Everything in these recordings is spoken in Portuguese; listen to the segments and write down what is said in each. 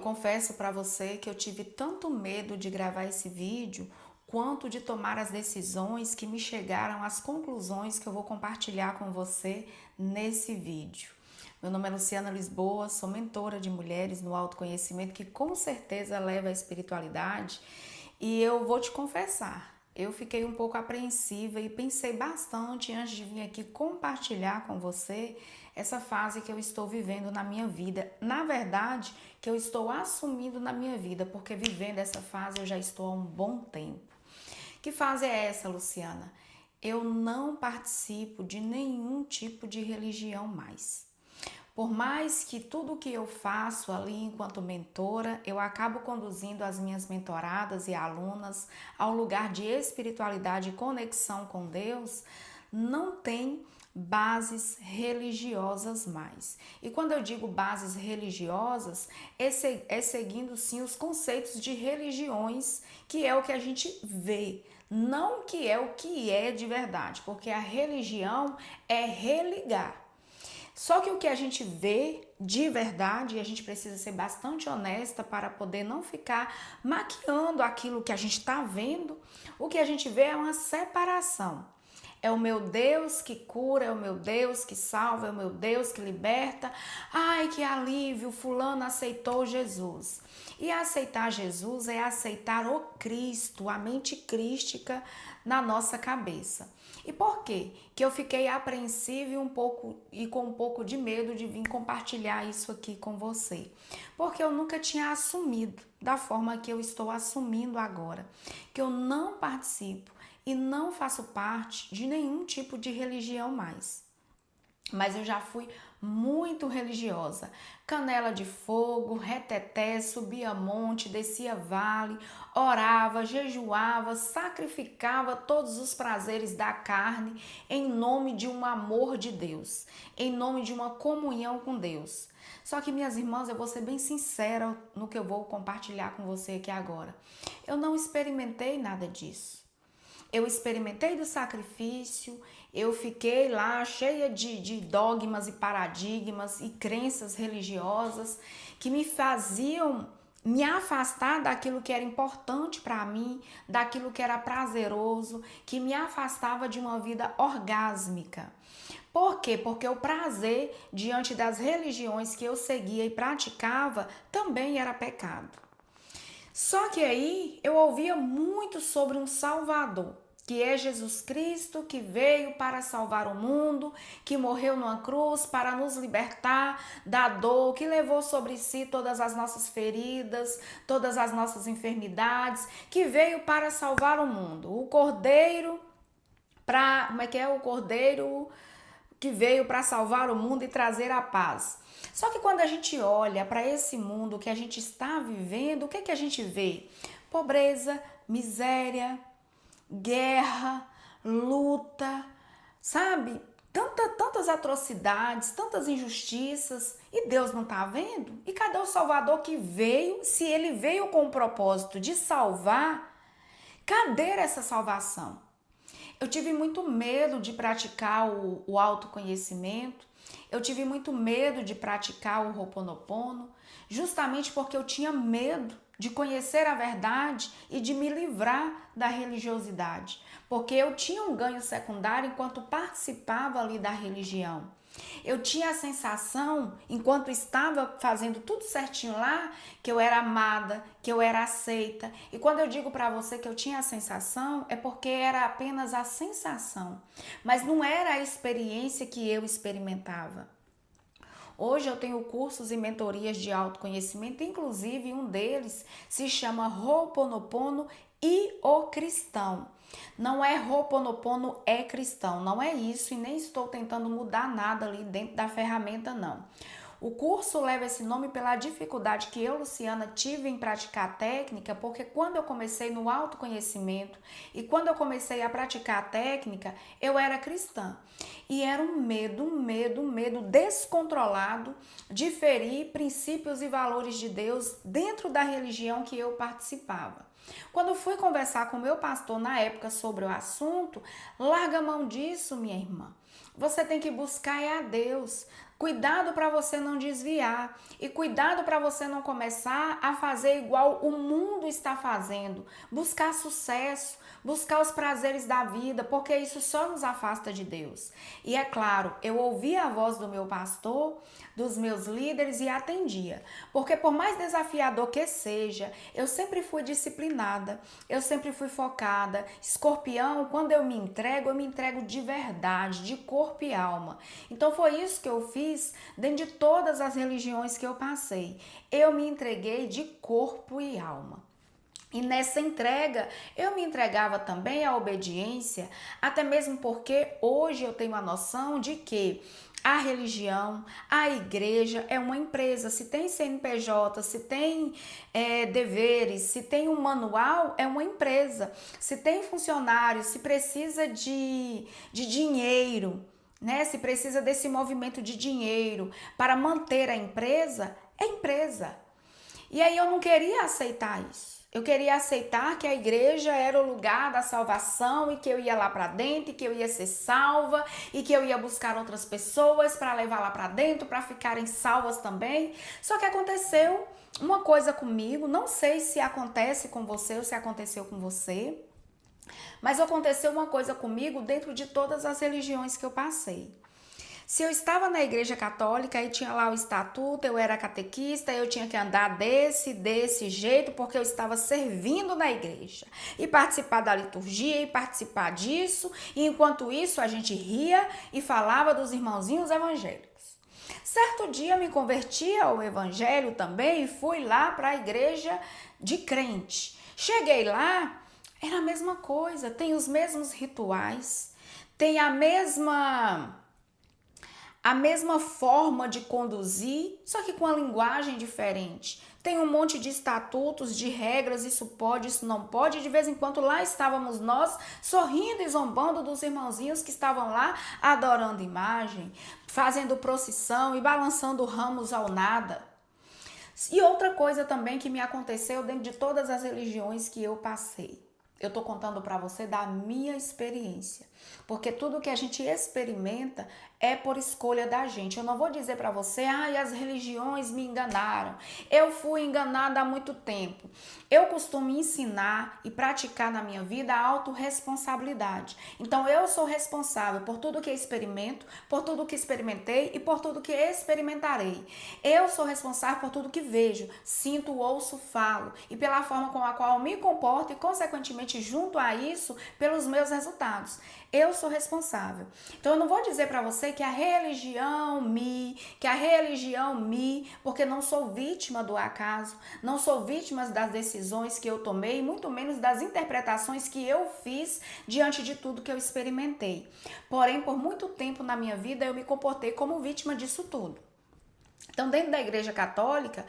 confesso para você que eu tive tanto medo de gravar esse vídeo quanto de tomar as decisões que me chegaram às conclusões que eu vou compartilhar com você nesse vídeo. Meu nome é Luciana Lisboa, sou mentora de mulheres no autoconhecimento que com certeza leva à espiritualidade e eu vou te confessar. Eu fiquei um pouco apreensiva e pensei bastante antes de vir aqui compartilhar com você essa fase que eu estou vivendo na minha vida. Na verdade, que eu estou assumindo na minha vida, porque vivendo essa fase eu já estou há um bom tempo. Que fase é essa, Luciana? Eu não participo de nenhum tipo de religião mais. Por mais que tudo que eu faço ali enquanto mentora, eu acabo conduzindo as minhas mentoradas e alunas ao lugar de espiritualidade e conexão com Deus, não tem bases religiosas mais. E quando eu digo bases religiosas, é seguindo sim os conceitos de religiões, que é o que a gente vê, não que é o que é de verdade, porque a religião é religar. Só que o que a gente vê de verdade, e a gente precisa ser bastante honesta para poder não ficar maquiando aquilo que a gente está vendo, o que a gente vê é uma separação. É o meu Deus que cura, é o meu Deus que salva, é o meu Deus que liberta. Ai, que alívio, fulano aceitou Jesus. E aceitar Jesus é aceitar o Cristo, a mente crística na nossa cabeça. E por quê? Que eu fiquei apreensiva e com um pouco de medo de vir compartilhar isso aqui com você. Porque eu nunca tinha assumido da forma que eu estou assumindo agora, que eu não participo e não faço parte de nenhum tipo de religião mais. Mas eu já fui muito religiosa. Canela de fogo, reteté, subia monte, descia vale, orava, jejuava, sacrificava todos os prazeres da carne em nome de um amor de Deus, em nome de uma comunhão com Deus. Só que, minhas irmãs, eu vou ser bem sincera no que eu vou compartilhar com você aqui agora. Eu não experimentei nada disso. Eu experimentei do sacrifício, eu fiquei lá cheia de dogmas e paradigmas e crenças religiosas que me faziam me afastar daquilo que era importante para mim, daquilo que era prazeroso, que me afastava de uma vida orgásmica. Por quê? Porque o prazer diante das religiões que eu seguia e praticava também era pecado. Só que aí eu ouvia muito sobre um Salvador, que é Jesus Cristo, que veio para salvar o mundo, que morreu numa cruz para nos libertar da dor, que levou sobre si todas as nossas feridas, todas as nossas enfermidades, que veio para salvar o mundo. O Cordeiro como é que é? O Cordeiro que veio para salvar o mundo e trazer a paz. Só que quando a gente olha para esse mundo que a gente está vivendo, o que a gente vê? Pobreza, miséria, guerra, luta, sabe? Tantas atrocidades, tantas injustiças, e Deus não está vendo? E cadê o Salvador que veio? Se ele veio com o propósito de salvar, cadê essa salvação? Eu tive muito medo de praticar o autoconhecimento, eu tive muito medo de praticar o Ho'oponopono, justamente porque eu tinha medo de conhecer a verdade e de me livrar da religiosidade, porque eu tinha um ganho secundário enquanto participava ali da religião. Eu tinha a sensação, enquanto estava fazendo tudo certinho lá, que eu era amada, que eu era aceita. E quando eu digo para você que eu tinha a sensação, é porque era apenas a sensação, mas não era a experiência que eu experimentava. Hoje eu tenho cursos e mentorias de autoconhecimento, inclusive um deles se chama Ho'oponopono e o Cristão. Não é Ho'oponopono é cristão, não é isso, e nem estou tentando mudar nada ali dentro da ferramenta, não. O curso leva esse nome pela dificuldade que eu, Luciana, tive em praticar a técnica, porque quando eu comecei no autoconhecimento e quando eu comecei a praticar a técnica, eu era cristã. E era um medo descontrolado de ferir princípios e valores de Deus dentro da religião que eu participava. Quando eu fui conversar com o meu pastor na época sobre o assunto, larga a mão disso, minha irmã. Você tem que buscar a Deus. Cuidado para você não desviar e cuidado para você não começar a fazer igual o mundo está fazendo, buscar sucesso, buscar os prazeres da vida, porque isso só nos afasta de Deus. E é claro, eu ouvi a voz do meu pastor, dos meus líderes e atendia, porque por mais desafiador que seja, eu sempre fui disciplinada, eu sempre fui focada. Escorpião, quando eu me entrego de verdade, de corpo e alma. Então foi isso que eu fiz dentro de todas as religiões que eu passei. Eu me entreguei de corpo e alma. E nessa entrega, eu me entregava também à obediência, até mesmo porque hoje eu tenho a noção de que a religião, a igreja é uma empresa. Se tem CNPJ, se tem deveres, se tem um manual, é uma empresa. Se tem funcionários, se precisa de dinheiro, né? Se precisa desse movimento de dinheiro para manter a empresa, é empresa. E aí eu não queria aceitar isso. Eu queria aceitar que a igreja era o lugar da salvação e que eu ia lá para dentro e que eu ia ser salva e que eu ia buscar outras pessoas para levar lá para dentro para ficarem salvas também. Só que aconteceu uma coisa comigo, não sei se acontece com você ou se aconteceu com você, mas aconteceu uma coisa comigo dentro de todas as religiões que eu passei. Se eu estava na igreja católica e tinha lá o estatuto, eu era catequista, eu tinha que andar desse jeito, porque eu estava servindo na igreja. E participar da liturgia, e participar disso, e enquanto isso a gente ria e falava dos irmãozinhos evangélicos. Certo dia me converti ao evangelho também e fui lá para a igreja de crente. Cheguei lá, era a mesma coisa, tem os mesmos rituais, tem a mesma forma de conduzir, só que com a linguagem diferente. Tem um monte de estatutos, de regras, isso pode, isso não pode. De vez em quando lá estávamos nós, sorrindo e zombando dos irmãozinhos que estavam lá adorando imagem, fazendo procissão e balançando ramos ao nada. E outra coisa também que me aconteceu dentro de todas as religiões que eu passei. Eu tô contando para você da minha experiência, porque tudo que a gente experimenta é por escolha da gente. Eu não vou dizer para você, as religiões me enganaram. Eu fui enganada há muito tempo. Eu costumo ensinar e praticar na minha vida a autorresponsabilidade. Então eu sou responsável por tudo que experimento, por tudo que experimentei e por tudo que experimentarei. Eu sou responsável por tudo que vejo, sinto, ouço, falo e pela forma com a qual me comporto e consequentemente junto a isso pelos meus resultados. Eu sou responsável. Então eu não vou dizer para você que a religião porque não sou vítima do acaso, não sou vítima das decisões que eu tomei, muito menos das interpretações que eu fiz diante de tudo que eu experimentei. Porém, por muito tempo na minha vida eu me comportei como vítima disso tudo. Então, dentro da Igreja Católica,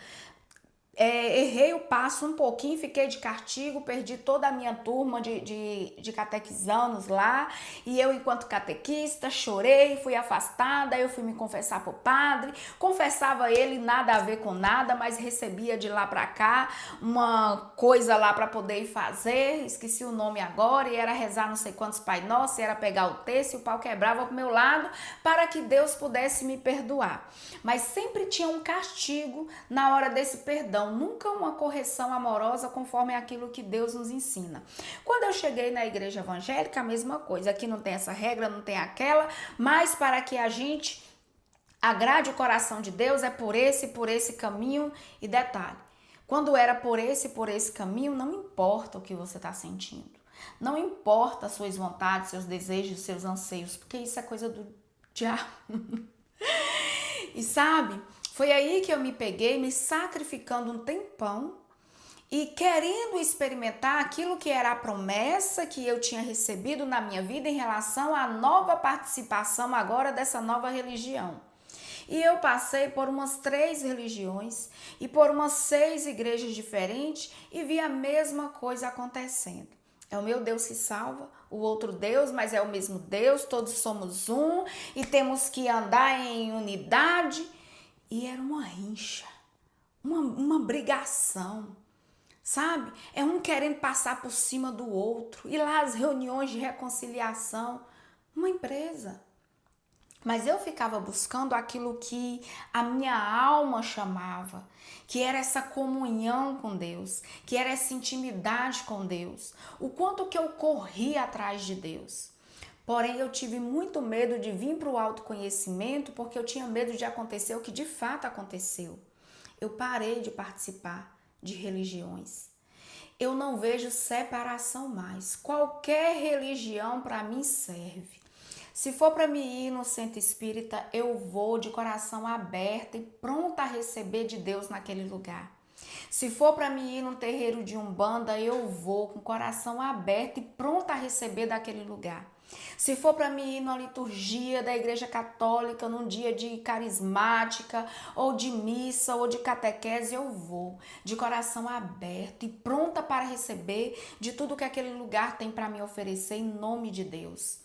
errei o passo um pouquinho, fiquei de castigo, perdi toda a minha turma de catequizandos lá, e eu, enquanto catequista, chorei, fui afastada, eu fui me confessar pro padre, confessava ele nada a ver com nada, mas recebia de lá pra cá uma coisa lá pra poder ir fazer, esqueci o nome agora, e era rezar não sei quantos Pai Nosso, era pegar o texto e o pau quebrava pro meu lado, para que Deus pudesse me perdoar. Mas sempre tinha um castigo na hora desse perdão, nunca uma correção amorosa conforme aquilo que Deus nos ensina. Quando eu cheguei na igreja evangélica, a mesma coisa. Aqui não tem essa regra, não tem aquela, mas para que a gente agrade o coração de Deus é por esse caminho. E detalhe, quando era por esse caminho, não importa o que você está sentindo. Não importa as suas vontades, seus desejos, seus anseios, porque isso é coisa do diabo. E sabe, foi aí que eu me peguei me sacrificando um tempão e querendo experimentar aquilo que era a promessa que eu tinha recebido na minha vida em relação à nova participação agora dessa nova religião. E eu passei por umas 3 religiões e por umas 6 igrejas diferentes e vi a mesma coisa acontecendo. É o meu Deus que salva, o outro Deus, mas é o mesmo Deus, todos somos um e temos que andar em unidade. E era uma rincha, uma brigação, sabe? É um querendo passar por cima do outro. E lá as reuniões de reconciliação, uma empresa. Mas eu ficava buscando aquilo que a minha alma chamava, que era essa comunhão com Deus, que era essa intimidade com Deus. O quanto que eu corri atrás de Deus. Porém, eu tive muito medo de vir para o autoconhecimento porque eu tinha medo de acontecer o que de fato aconteceu. Eu parei de participar de religiões. Eu não vejo separação mais. Qualquer religião para mim serve. Se for para mim ir no centro espírita, eu vou de coração aberto e pronta a receber de Deus naquele lugar. Se for para mim ir no terreiro de Umbanda, eu vou com o coração aberto e pronta a receber daquele lugar. Se for para mim ir na liturgia da Igreja Católica, num dia de carismática, ou de missa, ou de catequese, eu vou de coração aberto e pronta para receber de tudo que aquele lugar tem para me oferecer em nome de Deus.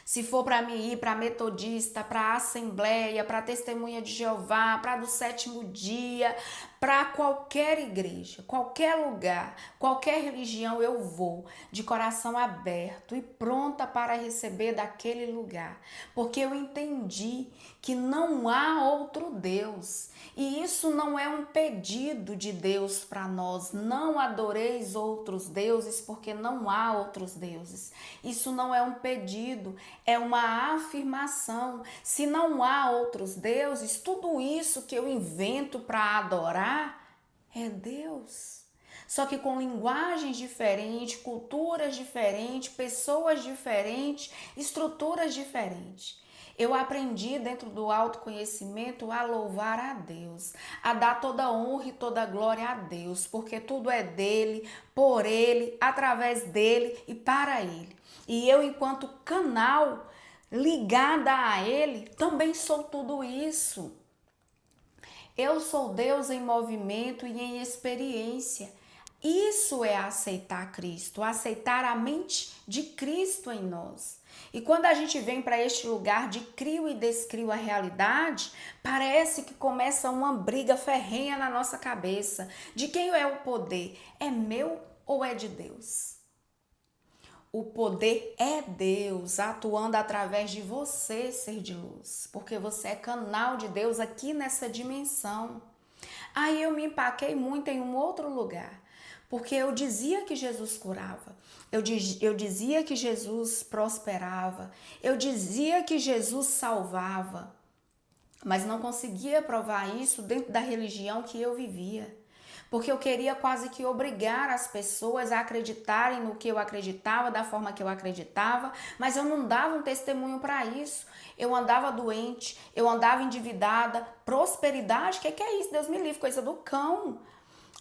Se for para mim ir para metodista, para assembleia, para testemunha de Jeová, para do sétimo dia, para qualquer igreja, qualquer lugar, qualquer religião, eu vou de coração aberto e pronta para receber daquele lugar, porque eu entendi que não há outro Deus. E isso não é um pedido de Deus para nós. Não adoreis outros deuses, porque não há outros deuses. Isso não é um pedido, é uma afirmação. Se não há outros deuses, tudo isso que eu invento para adorar é Deus. Só que com linguagens diferentes, culturas diferentes, pessoas diferentes, estruturas diferentes. Eu aprendi dentro do autoconhecimento a louvar a Deus, a dar toda honra e toda glória a Deus, porque tudo é dele, por ele, através dele e para ele. E eu, enquanto canal ligada a ele, também sou tudo isso. Eu sou Deus em movimento e em experiência. Isso é aceitar Cristo, aceitar a mente de Cristo em nós. E quando a gente vem para este lugar de crio e descrio a realidade, parece que começa uma briga ferrenha na nossa cabeça. De quem é o poder? É meu ou é de Deus? O poder é Deus atuando através de você, ser de luz, porque você é canal de Deus aqui nessa dimensão. Aí eu me empaquei muito em um outro lugar, porque eu dizia que Jesus curava, eu dizia que Jesus prosperava, eu dizia que Jesus salvava, mas não conseguia provar isso dentro da religião que eu vivia. Porque eu queria quase que obrigar as pessoas a acreditarem no que eu acreditava, da forma que eu acreditava, mas eu não dava um testemunho para isso. Eu andava doente, eu andava endividada, prosperidade, o que é isso? Deus me livre, coisa do cão.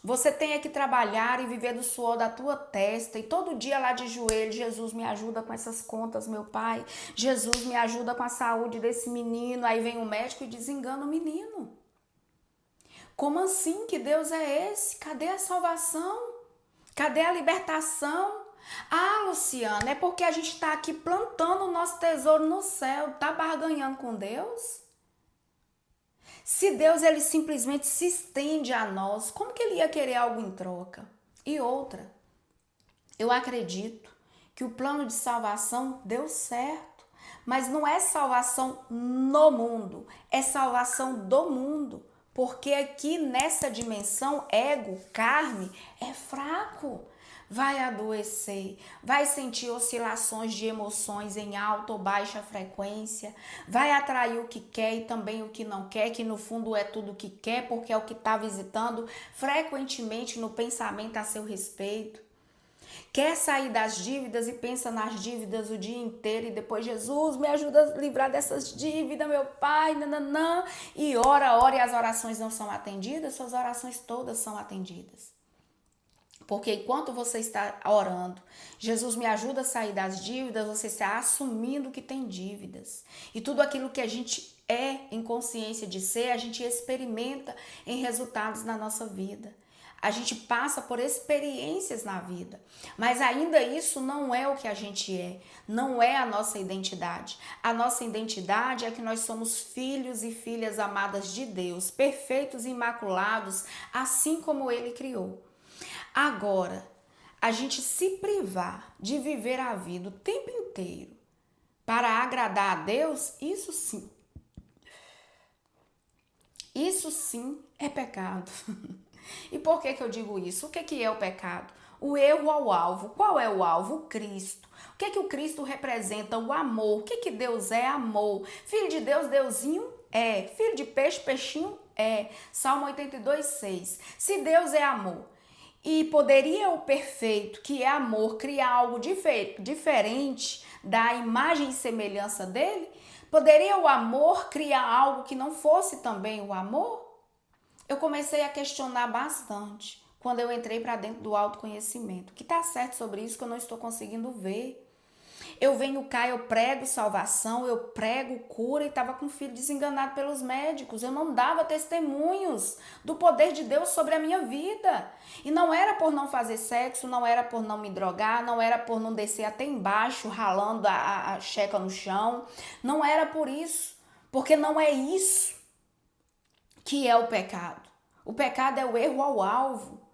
Você tem que trabalhar e viver do suor da tua testa e todo dia lá de joelho, Jesus me ajuda com essas contas, meu pai. Jesus me ajuda com a saúde desse menino. Aí vem o médico e desengana o menino. Como assim? Que Deus é esse? Cadê a salvação? Cadê a libertação? Ah, Luciana, é porque a gente está aqui plantando o nosso tesouro no céu, tá barganhando com Deus? Se Deus ele simplesmente se estende a nós, como que ele ia querer algo em troca? E outra, eu acredito que o plano de salvação deu certo, mas não é salvação no mundo, é salvação do mundo. Porque aqui nessa dimensão, ego, carne, é fraco. Vai adoecer, vai sentir oscilações de emoções em alta ou baixa frequência, vai atrair o que quer e também o que não quer, que no fundo é tudo o que quer, porque é o que está visitando frequentemente no pensamento a seu respeito. Quer sair das dívidas e pensa nas dívidas o dia inteiro e depois, Jesus, me ajuda a livrar dessas dívidas, meu pai, nananã. E ora e as orações não são atendidas, suas orações todas são atendidas. Porque enquanto você está orando, Jesus me ajuda a sair das dívidas, você está assumindo que tem dívidas. E tudo aquilo que a gente é em consciência de ser, a gente experimenta em resultados na nossa vida. A gente passa por experiências na vida, mas ainda isso não é o que a gente é, não é a nossa identidade. A nossa identidade é que nós somos filhos e filhas amadas de Deus, perfeitos e imaculados, assim como Ele criou. Agora, a gente se privar de viver a vida o tempo inteiro para agradar a Deus, isso sim é pecado. E por que eu digo isso? O que é o pecado? O erro ao alvo. Qual é o alvo? O Cristo. O que o Cristo representa? O amor. O que Deus é? Amor. Filho de Deus, Deusinho é. Filho de peixe, peixinho é. Salmo 82, 6. Se Deus é amor e poderia o perfeito, que é amor, criar algo diferente da imagem e semelhança dele, poderia o amor criar algo que não fosse também o amor? Eu comecei a questionar bastante quando eu entrei para dentro do autoconhecimento. O que está certo sobre isso que eu não estou conseguindo ver? Eu venho cá, eu prego salvação, eu prego cura e estava com o filho desenganado pelos médicos. Eu não dava testemunhos do poder de Deus sobre a minha vida. E não era por não fazer sexo, não era por não me drogar, não era por não descer até embaixo ralando a checa no chão. Não era por isso, porque não é isso que é o pecado. O pecado é o erro ao alvo.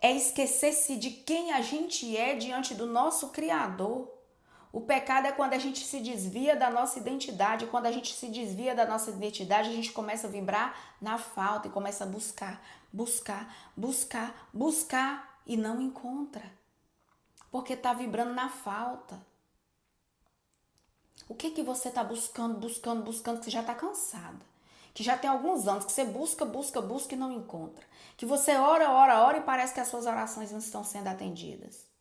É esquecer-se de quem a gente é diante do nosso Criador. O pecado é quando a gente se desvia da nossa identidade. Quando a gente se desvia da nossa identidade, a gente começa a vibrar na falta e começa a buscar e não encontra. Porque está vibrando na falta. O que você está buscando, que você já está cansada? Que já tem alguns anos que você busca e não encontra. Que você ora e parece que as suas orações não estão sendo atendidas.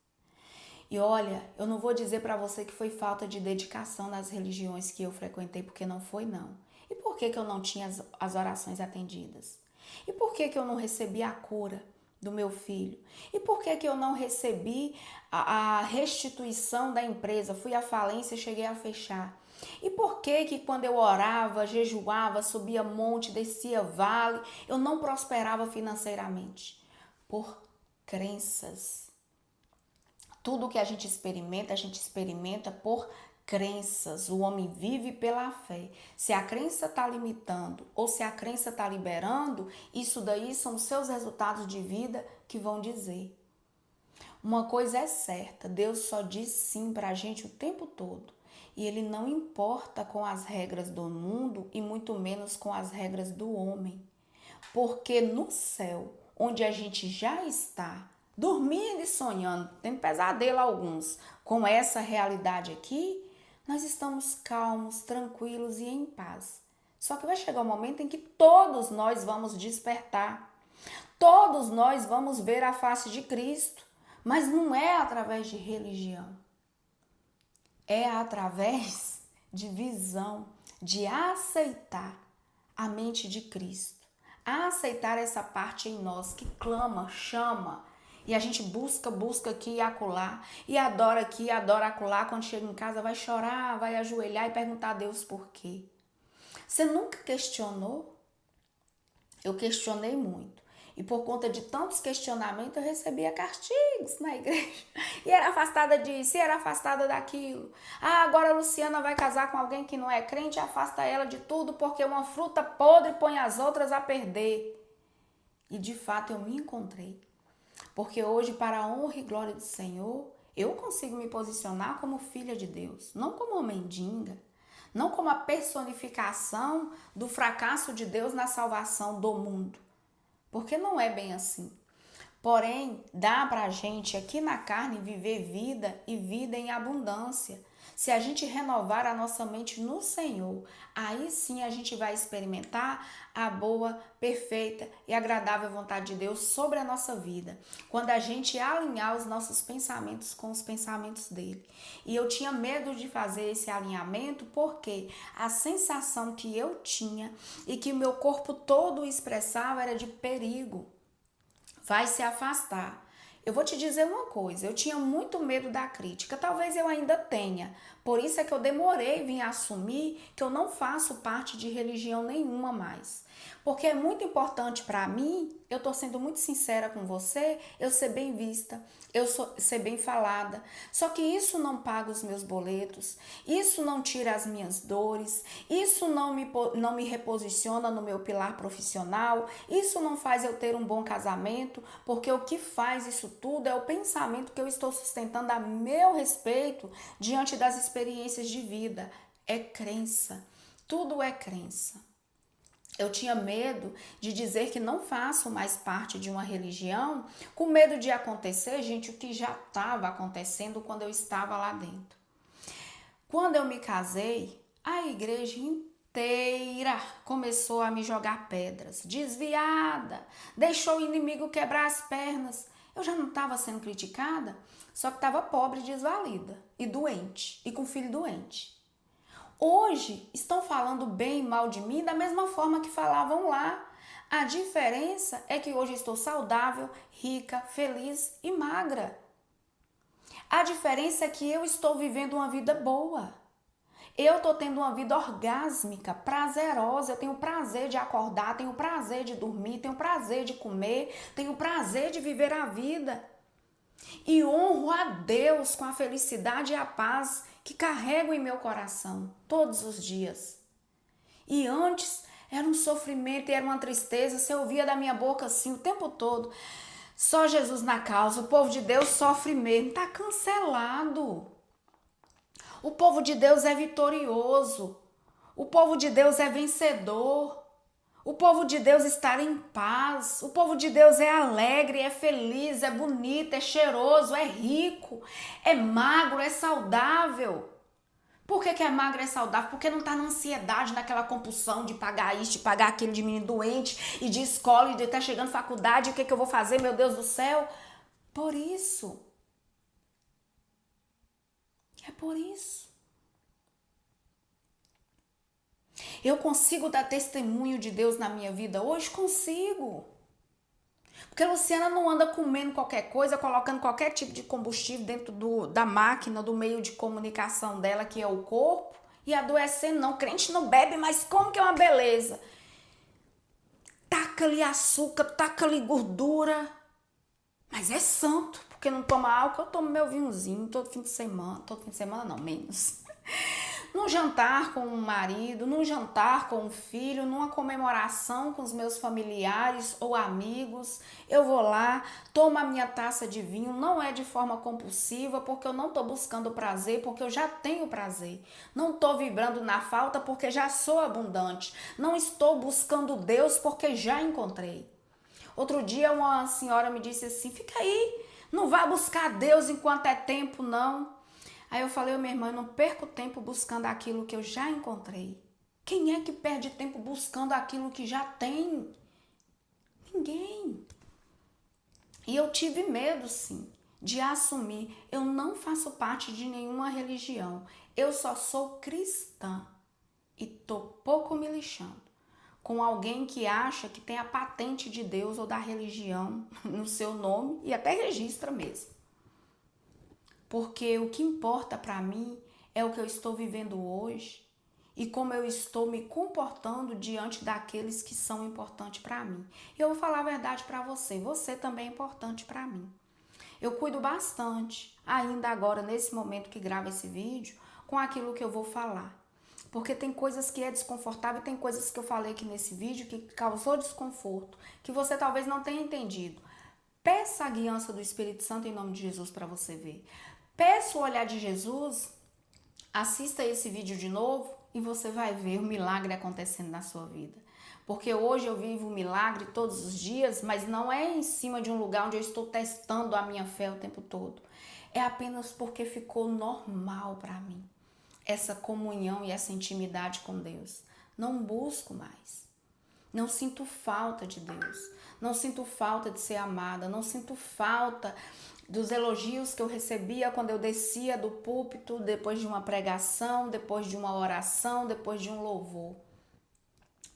E olha, eu não vou dizer para você que foi falta de dedicação nas religiões que eu frequentei, porque não foi não. E por que eu não tinha as orações atendidas? E por que eu não recebi a cura do meu filho? E por que eu não recebi a restituição da empresa? Fui à falência e cheguei a fechar. E por que quando eu orava, jejuava, subia monte, descia vale, eu não prosperava financeiramente? Por crenças. Tudo que a gente experimenta por crenças. O homem vive pela fé. Se a crença está limitando ou se a crença está liberando, isso daí são os seus resultados de vida que vão dizer. Uma coisa é certa, Deus só diz sim para a gente o tempo todo. E Ele não importa com as regras do mundo e muito menos com as regras do homem. Porque no céu, onde a gente já está, dormindo e sonhando, tendo pesadelo alguns, com essa realidade aqui, nós estamos calmos, tranquilos e em paz. Só que vai chegar um momento em que todos nós vamos despertar. Todos nós vamos ver a face de Cristo. Mas não é através de religião. É através de visão, de aceitar a mente de Cristo. A aceitar essa parte em nós que clama, chama. E a gente busca aqui e acolá. E adora aqui, adora acolá. Quando chega em casa vai chorar, vai ajoelhar e perguntar a Deus por quê. Você nunca questionou? Eu questionei muito. E por conta de tantos questionamentos, eu recebia castigos na igreja. E era afastada disso, e era afastada daquilo. Ah, agora a Luciana vai casar com alguém que não é crente, afasta ela de tudo, porque uma fruta podre põe as outras a perder. E de fato eu me encontrei. Porque hoje, para a honra e glória do Senhor, eu consigo me posicionar como filha de Deus, não como uma mendiga, não como a personificação do fracasso de Deus na salvação do mundo. Porque não é bem assim. Porém, dá pra gente aqui na carne viver vida e vida em abundância. Se a gente renovar a nossa mente no Senhor, aí sim a gente vai experimentar a boa, perfeita e agradável vontade de Deus sobre a nossa vida. Quando a gente alinhar os nossos pensamentos com os pensamentos dele. E eu tinha medo de fazer esse alinhamento porque a sensação que eu tinha e que o meu corpo todo expressava era de perigo. Vai se afastar. Eu vou te dizer uma coisa, eu tinha muito medo da crítica, talvez eu ainda tenha. Por isso é que eu demorei em assumir que eu não faço parte de religião nenhuma mais. Porque é muito importante para mim, eu tô sendo muito sincera com você, eu ser bem vista, ser bem falada. Só que isso não paga os meus boletos, isso não tira as minhas dores, isso não me reposiciona no meu pilar profissional, isso não faz eu ter um bom casamento, porque o que faz isso tudo é o pensamento que eu estou sustentando a meu respeito diante das experiências de vida. É crença. Tudo é crença. Eu tinha medo de dizer que não faço mais parte de uma religião, com medo de acontecer, gente, o que já estava acontecendo quando eu estava lá dentro. Quando eu me casei, a igreja inteira começou a me jogar pedras. Desviada, deixou o inimigo quebrar as pernas. Eu já não estava sendo criticada, só que estava pobre, desvalida e doente, e com filho doente. Hoje estão falando bem e mal de mim da mesma forma que falavam lá. A diferença é que hoje estou saudável, rica, feliz e magra. A diferença é que eu estou vivendo uma vida boa. Eu estou tendo uma vida orgásmica, prazerosa. Eu tenho prazer de acordar, tenho prazer de dormir, tenho prazer de comer, tenho prazer de viver a vida. E honro a Deus com a felicidade e a paz que carrego em meu coração todos os dias. E antes era um sofrimento e era uma tristeza, você ouvia da minha boca assim o tempo todo. Só Jesus na causa, o povo de Deus sofre mesmo, está cancelado. O povo de Deus é vitorioso, o povo de Deus é vencedor. O povo de Deus está em paz, o povo de Deus é alegre, é feliz, é bonito, é cheiroso, é rico, é magro, é saudável. Por que é magro e é saudável? Porque não está na ansiedade, naquela compulsão de pagar isso, de pagar aquilo, de menino doente, e de escola, e de estar chegando faculdade, o que eu vou fazer, meu Deus do céu? Por isso. É por isso. Eu consigo dar testemunho de Deus na minha vida hoje? Consigo. Porque a Luciana não anda comendo qualquer coisa, colocando qualquer tipo de combustível dentro da máquina, do meio de comunicação dela, que é o corpo, e adoecendo não. Crente não bebe, mas como que é uma beleza? Taca-lhe açúcar, taca-lhe gordura. Mas é santo, porque não toma álcool, eu tomo meu vinhozinho todo fim de semana. Todo fim de semana não, menos. Num jantar com o marido, num jantar com o filho, numa comemoração com os meus familiares ou amigos, eu vou lá, tomo a minha taça de vinho, não é de forma compulsiva, porque eu não estou buscando prazer, porque eu já tenho prazer. Não estou vibrando na falta, porque já sou abundante. Não estou buscando Deus, porque já encontrei. Outro dia uma senhora me disse assim, fica aí, não vá buscar Deus enquanto é tempo, não. Aí eu falei, minha irmã, eu não perco tempo buscando aquilo que eu já encontrei. Quem é que perde tempo buscando aquilo que já tem? Ninguém. E eu tive medo, sim, de assumir. Eu não faço parte de nenhuma religião. Eu só sou cristã. E tô pouco me lixando com alguém que acha que tem a patente de Deus ou da religião no seu nome e até registra mesmo. Porque o que importa para mim é o que eu estou vivendo hoje e como eu estou me comportando diante daqueles que são importantes para mim. E eu vou falar a verdade para você, você também é importante para mim. Eu cuido bastante, ainda agora nesse momento que gravo esse vídeo, com aquilo que eu vou falar. Porque tem coisas que é desconfortável, tem coisas que eu falei aqui nesse vídeo que causou desconforto, que você talvez não tenha entendido. Peça a guiança do Espírito Santo em nome de Jesus para você ver. Peça o olhar de Jesus, assista esse vídeo de novo e você vai ver o milagre acontecendo na sua vida. Porque hoje eu vivo um milagre todos os dias, mas não é em cima de um lugar onde eu estou testando a minha fé o tempo todo. É apenas porque ficou normal para mim essa comunhão e essa intimidade com Deus. Não busco mais. Não sinto falta de Deus. Não sinto falta de ser amada. Não sinto falta dos elogios que eu recebia quando eu descia do púlpito, depois de uma pregação, depois de uma oração, depois de um louvor.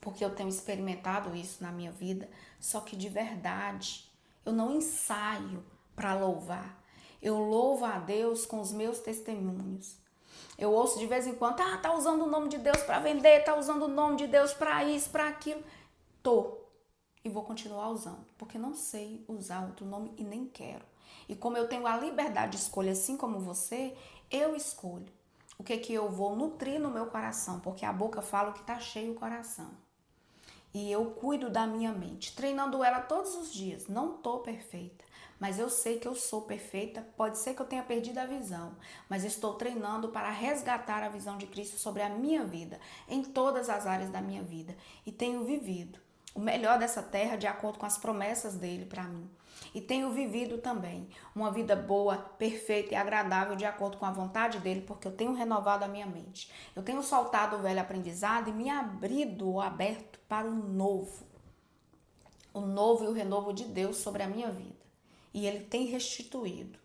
Porque eu tenho experimentado isso na minha vida, só que de verdade. Eu não ensaio para louvar. Eu louvo a Deus com os meus testemunhos. Eu ouço de vez em quando, tá usando o nome de Deus para vender, tá usando o nome de Deus para isso, para aquilo. Tô. E vou continuar usando, porque não sei usar outro nome e nem quero. E como eu tenho a liberdade de escolha, assim como você, eu escolho o que eu vou nutrir no meu coração, porque a boca fala o que tá cheio o coração. E eu cuido da minha mente, treinando ela todos os dias. Não tô perfeita, mas eu sei que eu sou perfeita. Pode ser que eu tenha perdido a visão, mas estou treinando para resgatar a visão de Cristo sobre a minha vida, em todas as áreas da minha vida, e tenho vivido o melhor dessa terra de acordo com as promessas dele para mim. E tenho vivido também uma vida boa, perfeita e agradável de acordo com a vontade dele, porque eu tenho renovado a minha mente. Eu tenho soltado o velho aprendizado e me abrido ou aberto para o novo e o renovo de Deus sobre a minha vida. E ele tem restituído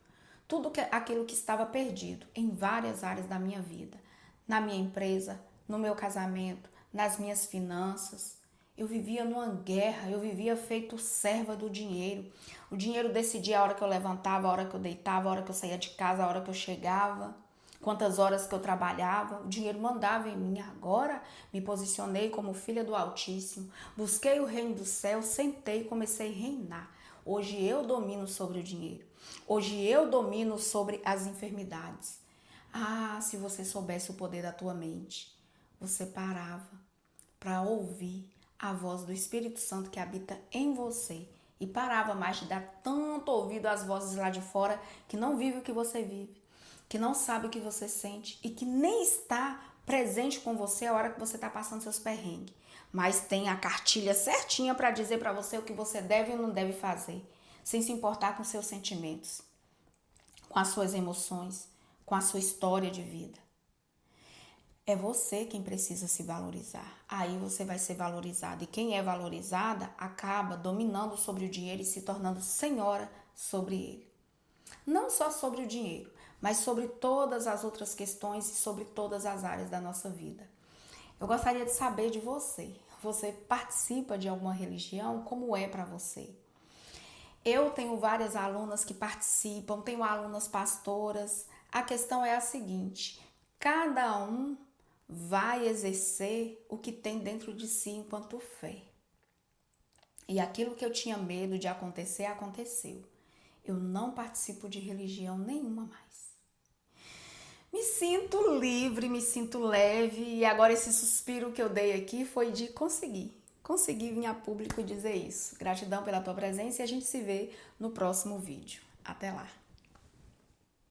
aquilo que estava perdido em várias áreas da minha vida, na minha empresa, no meu casamento, nas minhas finanças. Eu vivia numa guerra, eu vivia feito serva do dinheiro. O dinheiro decidia a hora que eu levantava, a hora que eu deitava, a hora que eu saía de casa, a hora que eu chegava, quantas horas que eu trabalhava. O dinheiro mandava em mim. Agora me posicionei como filha do Altíssimo, busquei o reino do céu, sentei e comecei a reinar. Hoje eu domino sobre o dinheiro. Hoje eu domino sobre as enfermidades. Ah, se você soubesse o poder da tua mente, você parava para ouvir a voz do Espírito Santo que habita em você e parava mais de dar tanto ouvido às vozes lá de fora que não vive o que você vive, que não sabe o que você sente e que nem está presente com você a hora que você está passando seus perrengues. Mas tem a cartilha certinha para dizer para você o que você deve ou não deve fazer, sem se importar com seus sentimentos, com as suas emoções, com a sua história de vida. É você quem precisa se valorizar. Aí você vai ser valorizado. E quem é valorizada acaba dominando sobre o dinheiro e se tornando senhora sobre ele. Não só sobre o dinheiro, mas sobre todas as outras questões e sobre todas as áreas da nossa vida. Eu gostaria de saber de você. Você participa de alguma religião? Como é para você? Eu tenho várias alunas que participam, tenho alunas pastoras. A questão é a seguinte: cada um vai exercer o que tem dentro de si enquanto fé. E aquilo que eu tinha medo de acontecer, aconteceu. Eu não participo de religião nenhuma mais. Me sinto livre, me sinto leve e agora esse suspiro que eu dei aqui foi de conseguir vir a público e dizer isso. Gratidão pela tua presença e a gente se vê no próximo vídeo. Até lá!